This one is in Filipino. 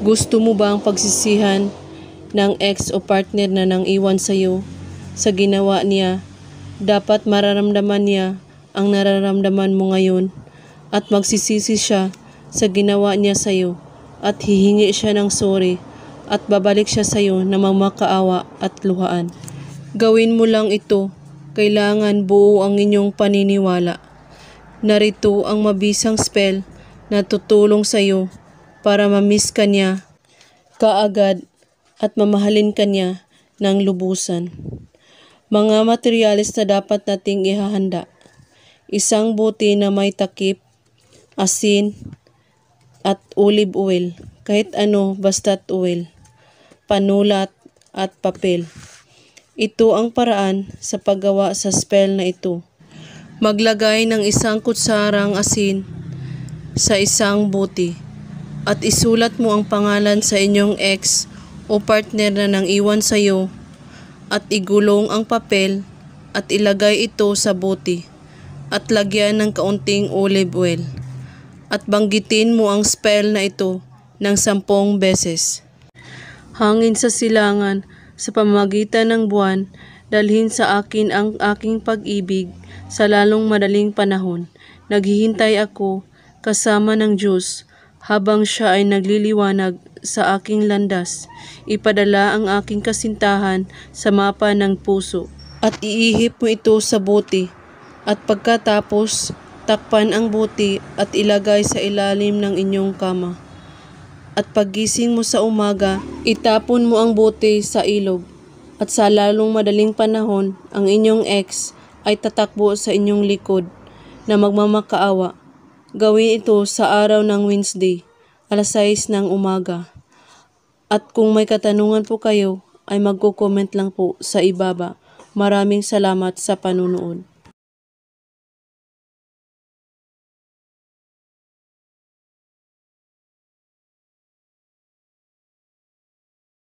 Gusto mo ba ang pagsisihan ng ex o partner na nang iwan sa'yo sa ginawa niya? Dapat mararamdaman niya ang nararamdaman mo ngayon at magsisisi siya sa ginawa niya sa'yo at hihingi siya ng sorry at babalik siya sa'yo na mamakaawa at luhaan. Gawin mo lang ito. Kailangan buo ang inyong paniniwala. Narito ang mabisang spell na tutulong sa'yo para mamiss ka niya kaagad at mamahalin ka niya ng lubusan. Mga materyales na dapat nating ihahanda. Isang buti na may takip, asin, at olive oil. Kahit ano basta't oil. Panulat at papel. Ito ang paraan sa paggawa sa spell na ito. Maglagay ng isang kutsarang asin sa isang buti at isulat mo ang pangalan sa inyong ex o partner na nang iwan sa iyo at igulong ang papel at ilagay ito sa buti at lagyan ng kaunting olive oil at banggitin mo ang spell na ito ng 10 beses. Hangin sa silangan sa pamamagitan ng buwan, dalhin sa akin ang aking pag-ibig sa lalong madaling panahon. Naghihintay ako kasama ng Diyos habang siya ay nagliliwanag sa aking landas. Ipadala ang aking kasintahan sa mapa ng puso at iihip mo ito sa buti at pagkatapos takpan ang buti at ilagay sa ilalim ng inyong kama. At paggising mo sa umaga, itapon mo ang buti sa ilog. At sa lalong madaling panahon, ang inyong ex ay tatakbo sa inyong likod na magmamakaawa. Gawin ito sa araw ng Wednesday, alas 6 ng umaga. At kung may katanungan po kayo, ay magko-comment lang po sa ibaba. Maraming salamat sa panunood.